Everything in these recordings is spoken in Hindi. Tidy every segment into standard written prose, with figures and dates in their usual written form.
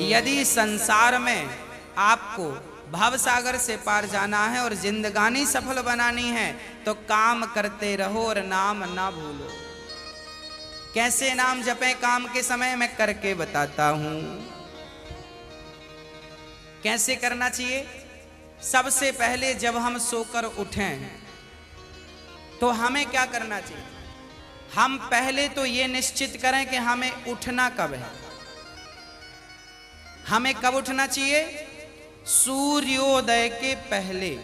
यदि संसार में आपको भवसागर से पार जाना है और जिंदगानी सफल बनानी है तो काम करते रहो और नाम ना भूलो। कैसे नाम जपें काम के समय, मैं करके बताता हूं। कैसे करना चाहिए? सबसे पहले जब हम सोकर उठें तो हमें क्या करना चाहिए? हम पहले तो ये निश्चित करें कि हमें उठना कब है। हमें कब उठना चाहिए? सूर्योदय के पहले।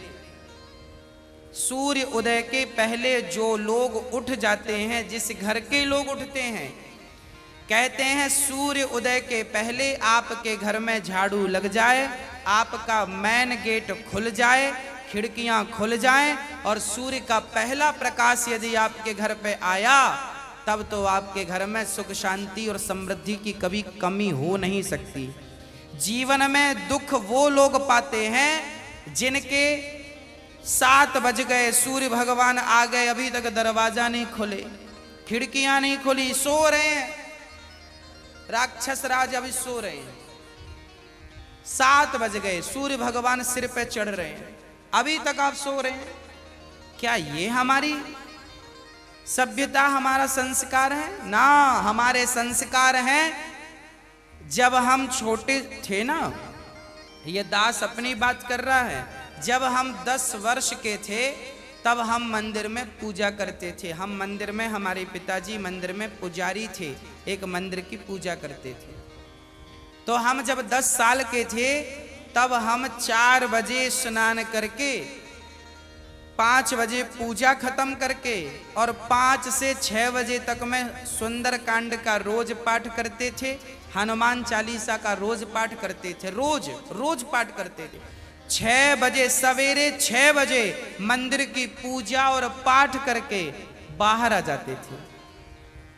सूर्य उदय के पहले जो लोग उठ जाते हैं, जिस घर के लोग उठते हैं, कहते हैं सूर्य उदय के पहले आपके घर में झाड़ू लग जाए, आपका मेन गेट खुल जाए, खिड़कियां खुल जाएं और सूर्य का पहला प्रकाश यदि आपके घर पे आया तब तो आपके घर में सुख शांति और समृद्धि की कभी कमी हो नहीं सकती। जीवन में दुख वो लोग पाते हैं जिनके 7 बज गए, सूर्य भगवान आ गए, अभी तक दरवाजा नहीं खुले, खिड़कियां नहीं खुली, सो रहे हैं, राक्षस राज अभी सो रहे हैं। 7 बज गए, सूर्य भगवान सिर पे चढ़ रहे हैं, अभी तक आप सो रहे हैं। क्या ये हमारी सभ्यता, हमारा संस्कार है? ना, हमारे संस्कार हैं जब हम छोटे थे ना, ये दास अपनी बात कर रहा है, जब हम 10 वर्ष के थे तब हम मंदिर में पूजा करते थे। हम मंदिर में, हमारे पिताजी मंदिर में पुजारी थे, एक मंदिर की पूजा करते थे। तो हम जब 10 साल के थे तब हम 4 बजे स्नान करके 5 बजे पूजा खत्म करके और 5 से 6 बजे तक में सुंदर कांड का रोज पाठ करते थे, हनुमान चालीसा का रोज पाठ करते थे, रोज पाठ करते थे। 6 बजे, सवेरे 6 बजे मंदिर की पूजा और पाठ करके बाहर आ जाते थे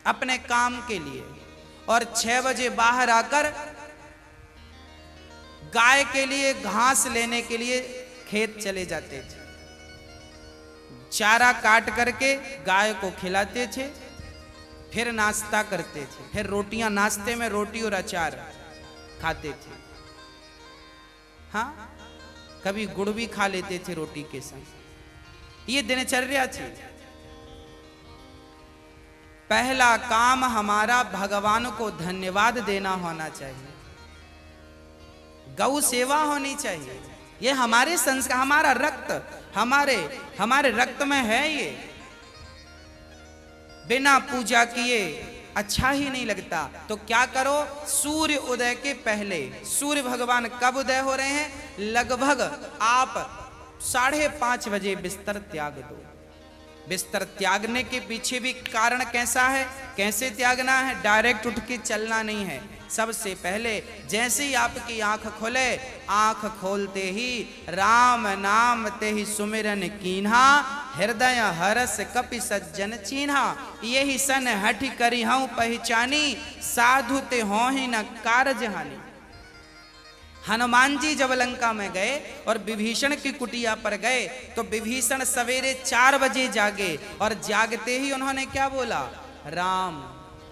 अपने काम के लिए, और 6 बजे बाहर आकर गाय के लिए घास लेने के लिए खेत चले जाते थे। चारा काट करके गाय को खिलाते थे, फिर नाश्ता करते थे, फिर रोटियां, नाश्ते में रोटी और अचार खाते थे। हाँ, कभी गुड़ भी खा लेते थे रोटी के संग। ये दिनचर्या थी। पहला काम हमारा भगवान को धन्यवाद देना होना चाहिए, गौ सेवा होनी चाहिए। ये हमारे संस्कार, हमारा रक्त, हमारे रक्त में है ये। बिना पूजा किए अच्छा ही नहीं लगता। तो क्या करो? सूर्य उदय के पहले, सूर्य भगवान कब उदय हो रहे हैं? लगभग आप 5:30 बजे बिस्तर त्याग दो। बिस्तर त्यागने के पीछे भी कारण कैसा है, कैसे त्यागना है? डायरेक्ट उठ के चलना नहीं है। सबसे पहले जैसे ही आपकी आंख खुले, आंख खोलते ही राम नाम ते ही सुमिरन कीन्हा, हृदय हरस कपि सज्जन चीन्हा, यही सन हठि करी हूं पहचानी, साधु ते हो ही न कारज हानि। हनुमान जी जब लंका में गए और विभीषण की कुटिया पर गए तो विभीषण सवेरे 4 बजे जागे और जागते ही उन्होंने क्या बोला? राम।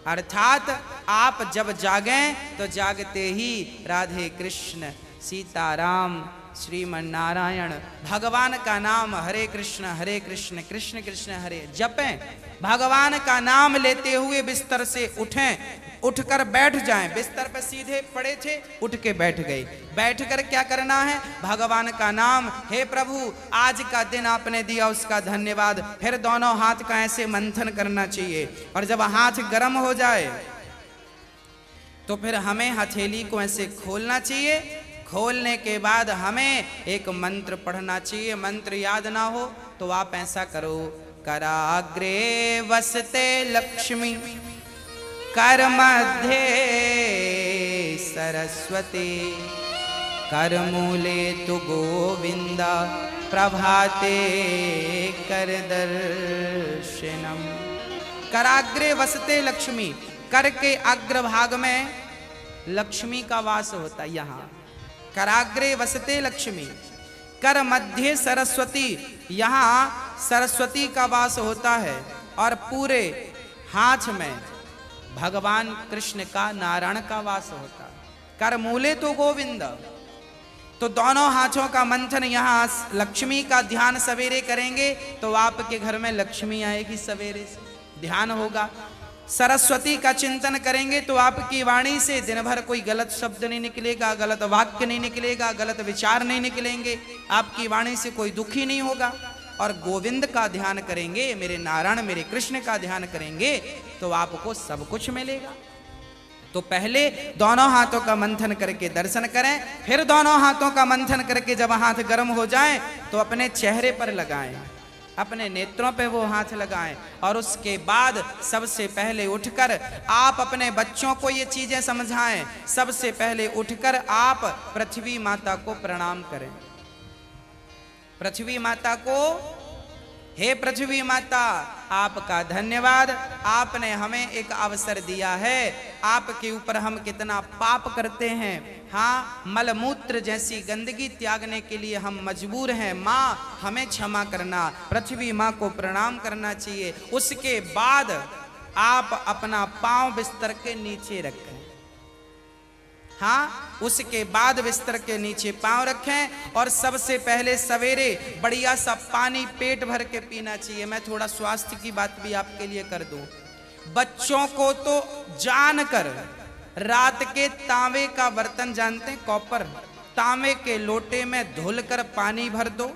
अर्थात आप जब जागें तो जागते ही राधे कृष्ण, सीताराम, श्रीमन नारायण, भगवान का नाम हरे कृष्ण कृष्ण कृष्ण हरे जपें। भगवान का नाम लेते हुए बिस्तर से उठें, उठकर बैठ जाएं। बिस्तर पर सीधे पड़े थे, उठ के बैठ गए। बैठकर क्या करना है? भगवान का नाम, हे प्रभु आज का दिन आपने दिया उसका धन्यवाद। फिर दोनों हाथ का ऐसे मंथन करना चाहिए, और जब हाथ गर्म हो जाए तो फिर हमें हथेली को ऐसे खोलना चाहिए। खोलने के बाद हमें एक मंत्र पढ़ना चाहिए। मंत्र याद ना हो तो आप ऐसा करो, कराग्रे वसते लक्ष्मी, कर मध्य सरस्वती, कर मूले तु गोविंदा, प्रभाते कर दर्शनम। कराग्रे वसते लक्ष्मी, कर के अग्रभाग में लक्ष्मी का वास होता है। यहाँ कराग्रे वसते लक्ष्मी, कर मध्य सरस्वती, यहाँ सरस्वती का वास होता है, और पूरे हाथ में भगवान कृष्ण का, नारायण का वास होता है। कर मूले तो गोविंद। तो दोनों हाथों का मंथन, यहाँ लक्ष्मी का ध्यान सवेरे करेंगे तो आपके घर में लक्ष्मी आएगी, सवेरे से ध्यान होगा। सरस्वती का चिंतन करेंगे तो आपकी वाणी से दिन भर कोई गलत शब्द नहीं निकलेगा, गलत वाक्य नहीं निकलेगा, गलत विचार नहीं निकलेंगे, आपकी वाणी से कोई दुखी नहीं होगा। और गोविंद का ध्यान करेंगे, मेरे नारायण मेरे कृष्ण का ध्यान करेंगे तो आपको सब कुछ मिलेगा। तो पहले दोनों हाथों का मंथन करके दर्शन करें, फिर दोनों हाथों का मंथन करके जब हाथ गर्म हो जाए तो अपने चेहरे पर लगाएं, अपने नेत्रों पे वो हाथ लगाएं। और उसके बाद सबसे पहले उठकर आप अपने बच्चों को ये चीजें समझाएं। सबसे पहले उठकर आप पृथ्वी माता को प्रणाम करें। पृथ्वी माता को, हे पृथ्वी माता आपका धन्यवाद, आपने हमें एक अवसर दिया है। आपके ऊपर हम कितना पाप करते हैं, हाँ मलमूत्र जैसी गंदगी त्यागने के लिए हम मजबूर हैं। माँ हमें क्षमा करना, पृथ्वी माँ को प्रणाम करना चाहिए। उसके बाद आप अपना पांव बिस्तर के नीचे रखें, हाँ उसके बाद बिस्तर के नीचे पांव रखें। और सबसे पहले सवेरे बढ़िया सा पानी पेट भर के पीना चाहिए। मैं थोड़ा स्वास्थ्य की बात भी आपके लिए कर दूं। बच्चों को तो जानकर रात के तांबे का बर्तन जानते हैं, कॉपर, तांबे के लोटे में धुलकर पानी भर दो,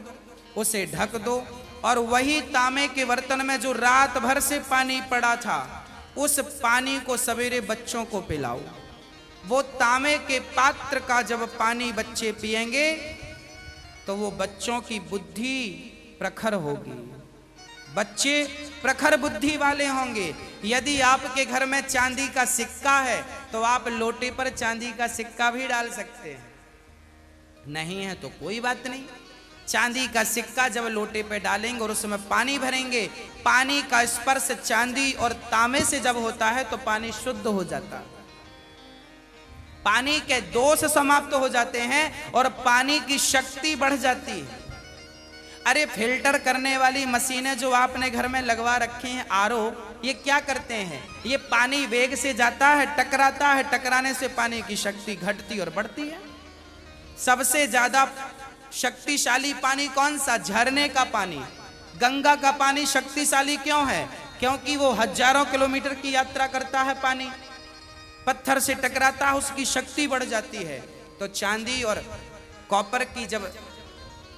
उसे ढक दो और वही तांबे के बर्तन में जो रात भर से पानी पड़ा था उस पानी को सवेरे बच्चों को पिलाओ। वो तांबे के पात्र का जब पानी बच्चे पिएंगे तो वो बच्चों की बुद्धि प्रखर होगी, बच्चे प्रखर बुद्धि वाले होंगे। यदि आपके घर में चांदी का सिक्का है तो आप लोटे पर चांदी का सिक्का भी डाल सकते हैं, नहीं है तो कोई बात नहीं। चांदी का सिक्का जब लोटे पे डालेंगे और उसमें पानी भरेंगे, पानी का स्पर्श चांदी और तांबे से जब होता है तो पानी शुद्ध हो जाता है, पानी के दोष समाप्त हो जाते हैं और पानी की शक्ति बढ़ जाती है। अरे फिल्टर करने वाली मशीनें जो आपने घर में लगवा रखी हैं, आरओ, ये क्या करते हैं? ये पानी वेग से जाता है, टकराता है, टकराने से पानी की शक्ति घटती और बढ़ती है। सबसे ज्यादा शक्तिशाली पानी कौन सा? झरने का पानी। गंगा का पानी शक्तिशाली क्यों है? क्योंकि वो हजारों किलोमीटर की यात्रा करता है, पानी पत्थर से टकराता है, उसकी शक्ति बढ़ जाती है। तो चांदी और कॉपर की जब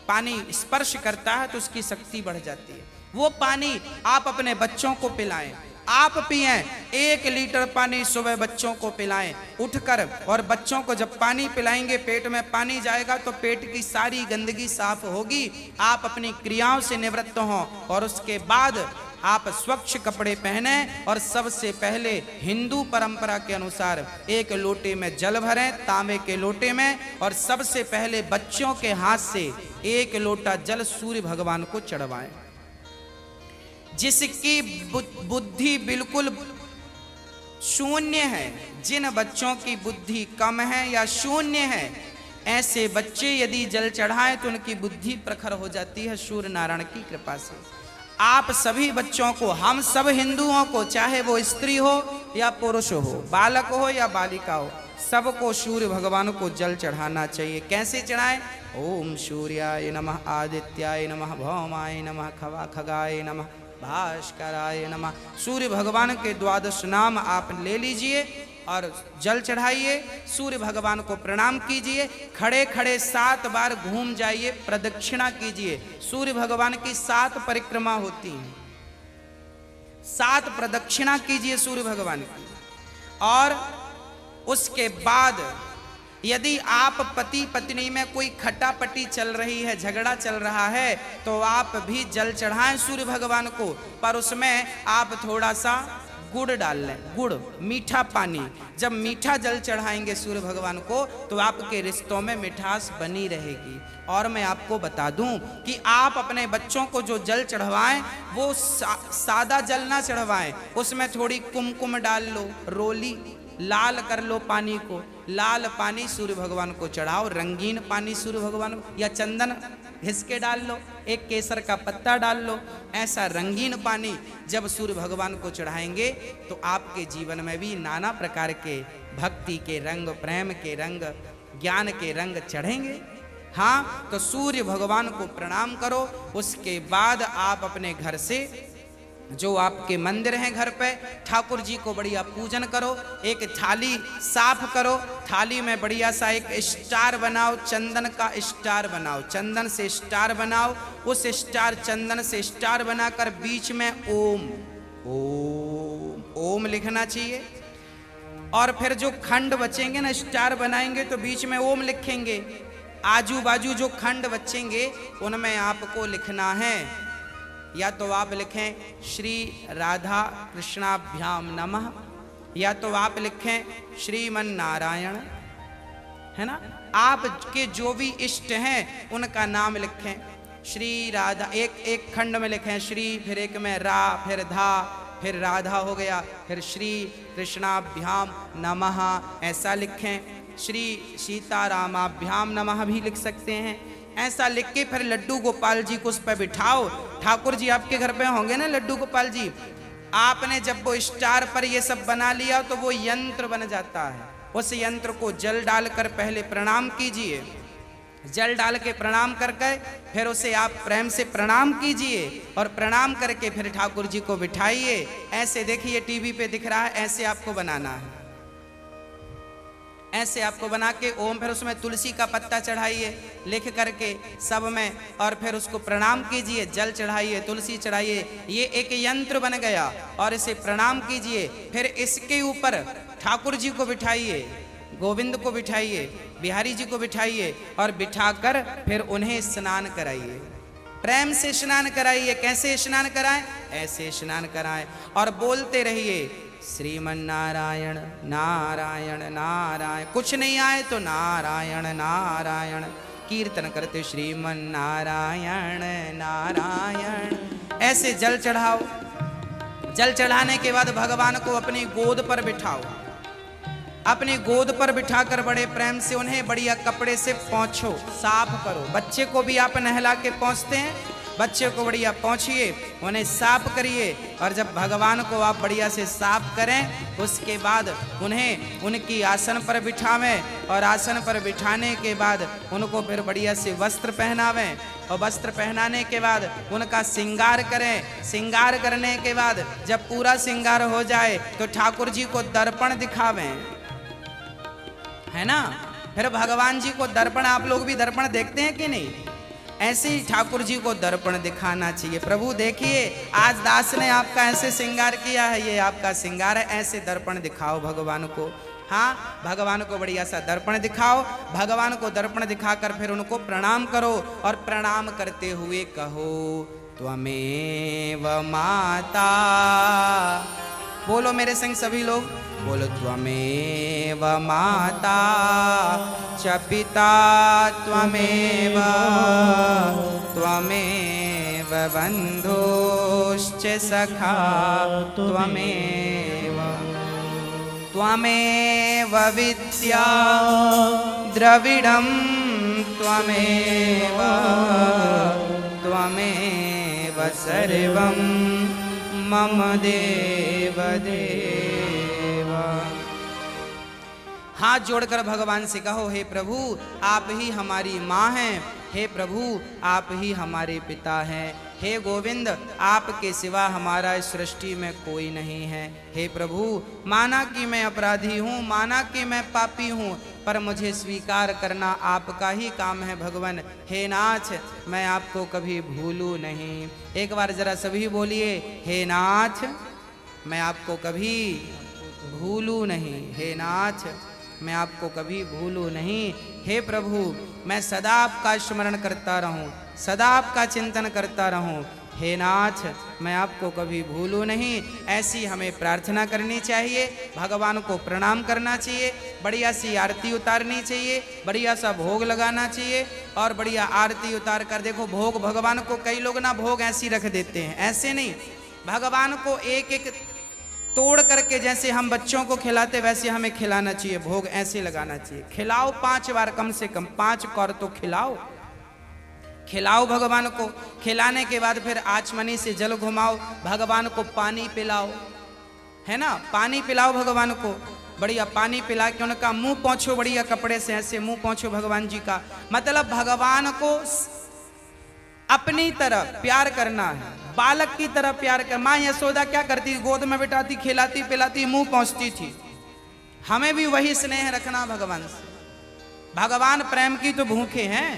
पानी स्पर्श करता है तो उसकी शक्ति बढ़ जाती है। वो पानी आप अपने बच्चों को पिलाएं, आप पिएं। 1 लीटर पानी सुबह बच्चों को पिलाएं उठकर। और बच्चों को जब पानी पिलाएंगे, पेट में पानी जाएगा तो पेट की सारी गंदगी साफ होगी, आप अपनी क्रियाओं से निवृत्त हों। और उसके बाद आप स्वच्छ कपड़े पहने और सबसे पहले हिंदू परंपरा के अनुसार 1 लोटे में जल भरें, तांबे के लोटे में, और सबसे पहले बच्चों के हाथ से 1 लोटा जल सूर्य भगवान को चढ़वाएं। जिसकी बुद्धि बिल्कुल शून्य है, जिन बच्चों की बुद्धि कम है या शून्य है, ऐसे बच्चे यदि जल चढ़ाएं तो उनकी बुद्धि प्रखर हो जाती है सूर्य नारायण की कृपा से। आप सभी बच्चों को, हम सब हिंदुओं को, चाहे वो स्त्री हो या पुरुष हो, बालक हो या बालिका हो, सबको सूर्य भगवान को जल चढ़ाना चाहिए। कैसे चढ़ाएं? ओम सूर्याय नमः, आदित्याय नमः, भौमाय नमः, खगाय नमः, भास्कराय नमः। सूर्य भगवान के 12 नाम आप ले लीजिए और जल चढ़ाइए, सूर्य भगवान को प्रणाम कीजिए। खड़े खड़े 7 बार घूम जाइए, प्रदक्षिणा कीजिए। सूर्य भगवान की 7 परिक्रमा होती हैं, 7 प्रदक्षिणा कीजिए सूर्य भगवान की। और उसके बाद यदि आप पति पत्नी में कोई खटापटी चल रही है, झगड़ा चल रहा है, तो आप भी जल चढ़ाएं सूर्य भगवान को, पर उसमें आप थोड़ा सा गुड़ डाल लें, गुड़, मीठा पानी। जब मीठा जल चढ़ाएंगे सूर्य भगवान को तो आपके रिश्तों में मिठास बनी रहेगी। और मैं आपको बता दूं कि आप अपने बच्चों को जो जल चढ़वाएं वो सादा जल ना चढ़वाएं, उसमें थोड़ी कुमकुम डाल लो, रोली, लाल कर लो पानी को, लाल पानी सूर्य भगवान को चढ़ाओ, रंगीन पानी सूर्य भगवान को, या चंदन घिस के डाल लो, एक केसर का पत्ता डाल लो, ऐसा रंगीन पानी जब सूर्य भगवान को चढ़ाएंगे तो आपके जीवन में भी नाना प्रकार के भक्ति के रंग, प्रेम के रंग, ज्ञान के रंग चढ़ेंगे। हाँ, तो सूर्य भगवान को प्रणाम करो। उसके बाद आप अपने घर से जो आपके मंदिर हैं घर पे, ठाकुर जी को बढ़िया पूजन करो, एक थाली साफ करो, थाली में बढ़िया सा एक स्टार बनाओ, चंदन का स्टार बनाओ, चंदन से स्टार बनाओ, उस स्टार चंदन से स्टार बनाकर बीच में ओम ओम ओम लिखना चाहिए। और फिर जो खंड बचेंगे ना, स्टार बनाएंगे तो बीच में ओम लिखेंगे, आजू बाजू जो खंड बचेंगे उनमें आपको लिखना है, या तो आप लिखें श्री राधा कृष्णाभ्याम नमः, या तो आप लिखें श्रीमन नारायण, है ना। आपके जो भी इष्ट हैं उनका नाम लिखें, श्री राधा, एक खंड में लिखें श्री, फिर एक में रा, फिर धा, फिर राधा हो गया, फिर श्री कृष्णाभ्याम नमः ऐसा लिखें, श्री सीतारामाभ्याम नमः भी लिख सकते हैं। ऐसा लिख के फिर लड्डू गोपाल जी को उस पर बिठाओ। ठाकुर जी आपके घर पे होंगे ना लड्डू गोपाल जी, आपने जब वो स्टार पर ये सब बना लिया तो वो यंत्र बन जाता है। उस यंत्र को जल डालकर पहले प्रणाम कीजिए, जल डाल के प्रणाम करके फिर उसे आप प्रेम से प्रणाम कीजिए, और प्रणाम करके फिर ठाकुर जी को बिठाइए। ऐसे देखिए टीवी पे दिख रहा है, ऐसे आपको बनाना है, ऐसे आपको बना के ओम, फिर उसमें तुलसी का पत्ता चढ़ाइए लिख करके सब में, और फिर उसको प्रणाम कीजिए, जल चढ़ाइए, तुलसी चढ़ाइए, ये एक यंत्र बन गया। और इसे प्रणाम कीजिए, फिर इसके ऊपर ठाकुर जी को बिठाइए, गोविंद को बिठाइए, बिहारी जी को बिठाइए, और बिठाकर फिर उन्हें स्नान कराइए, प्रेम से स्नान कराइए। कैसे स्नान कराएं? ऐसे स्नान कराएं, और बोलते रहिए श्रीमन नारायण नारायण नारायण, कुछ नहीं आए तो नारायण नारायण, कीर्तन करते श्रीमन नारायण नारायण। ऐसे जल चढ़ाओ, जल चढ़ाने के बाद भगवान को अपनी गोद पर बिठाओ, अपनी गोद पर बिठाकर बड़े प्रेम से उन्हें बढ़िया कपड़े से पोंछो, साफ करो। बच्चे को भी आप नहला के पोंछते हैं, बच्चे को बढ़िया पोंछिए, उन्हें साफ करिए, और जब भगवान को आप बढ़िया से साफ करें उसके बाद उन्हें उनकी आसन पर बिठावें, और आसन पर बिठाने के बाद उनको फिर बढ़िया से वस्त्र पहनावें, और वस्त्र पहनाने के बाद उनका श्रृंगार करें। श्रृंगार करने के बाद जब पूरा श्रृंगार हो जाए तो ठाकुर जी को दर्पण दिखावें, है ना। फिर भगवान जी को दर्पण, आप लोग भी दर्पण देखते हैं कि नहीं? ऐसे ही ठाकुर जी को दर्पण दिखाना चाहिए। प्रभु देखिए आज दास ने आपका ऐसे श्रृंगार किया है, ये आपका श्रृंगार है, ऐसे दर्पण दिखाओ भगवान को। हाँ, भगवान को बढ़िया सा दर्पण दिखाओ, भगवान को दर्पण दिखाकर फिर उनको प्रणाम करो, और प्रणाम करते हुए कहो त्वमेव माता। बोलो मेरे संग सभी लोग, बोलो त्वमेव माता च पिता त्वमेव, त्वमेव बन्धुश्च सखा त्वमेव, त्वमेव विद्या द्रविडं त्वमेव, त्वमेव सर्वं मम देव देव। हाथ जोड़कर भगवान से कहो, हे प्रभु आप ही हमारी माँ हैं, हे प्रभु आप ही हमारे पिता हैं, हे गोविंद आपके सिवा हमारा इस सृष्टि में कोई नहीं है। हे प्रभु माना कि मैं अपराधी हूँ, माना कि मैं पापी हूँ, पर मुझे स्वीकार करना आपका ही काम है भगवान। हे नाथ मैं आपको कभी भूलूं नहीं। एक बार जरा सभी बोलिए, हे नाथ मैं आपको कभी भूलूं नहीं, हे नाथ मैं आपको कभी भूलूं नहीं। हे प्रभु मैं सदा आपका स्मरण करता रहूं, सदा आपका चिंतन करता रहूं। हे नाथ मैं आपको कभी भूलूं नहीं। ऐसी हमें प्रार्थना करनी चाहिए, भगवान को प्रणाम करना चाहिए, बढ़िया सी आरती उतारनी चाहिए, बढ़िया सा भोग लगाना चाहिए, और बढ़िया आरती उतार कर देखो भोग भगवान को, कई लोग ना भोग ऐसी रख देते हैं, ऐसे नहीं, भगवान को एक एक तोड़ करके जैसे हम बच्चों को खिलाते वैसे हमें खिलाना चाहिए, भोग ऐसे लगाना चाहिए। खिलाओ 5 बार, कम से कम 5 कौर तो खिलाओ। खिलाओ भगवान को। खिलाने के बाद फिर आचमनी से जल घुमाओ, भगवान को पानी पिलाओ, है ना, पानी पिलाओ भगवान को। बढ़िया पानी पिला के उनका मुंह पोंछो, बढ़िया कपड़े से ऐसे मुंह पोंछो भगवान जी का। मतलब भगवान को अपनी तरह प्यार करना है, बालक की तरह प्यार कर। माँ यशोदा क्या करती, गोद में बिठाती, खिलाती पिलाती, मुंह पहुंचती थी। हमें भी वही स्नेह रखना भगवान से। भगवान प्रेम की तो भूखे हैं।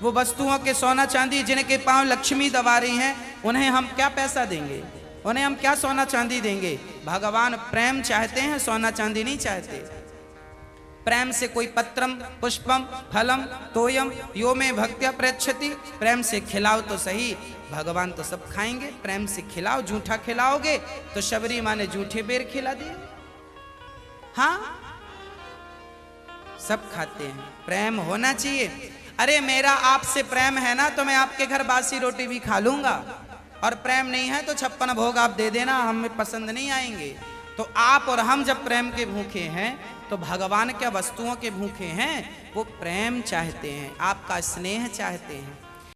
वो वस्तुओं के सोना चांदी जिनके पांव लक्ष्मी दबा रही हैं, उन्हें हम क्या पैसा देंगे, उन्हें हम क्या सोना चांदी देंगे। भगवान प्रेम चाहते हैं, सोना चांदी नहीं चाहते। प्रेम से कोई पत्रम पुष्पम फलम तोयम यो में भक्त्या प्रयच्छति, प्रेम से खिलाओ तो सही, भगवान तो सब खाएंगे। प्रेम से खिलाओ, झूठा खिलाओगे तो शबरी माँ ने झूठे बेर खिला दिए। हाँ, सब खाते हैं, प्रेम होना चाहिए। अरे मेरा आपसे प्रेम है ना तो मैं आपके घर बासी रोटी भी खा लूंगा, और प्रेम नहीं है तो 56 भोग आप दे देना, हमें पसंद नहीं आएंगे। तो आप और हम जब प्रेम के भूखे हैं तो भगवान क्या वस्तुओं के भूखे हैं, वो प्रेम चाहते हैं, आपका स्नेह चाहते हैं।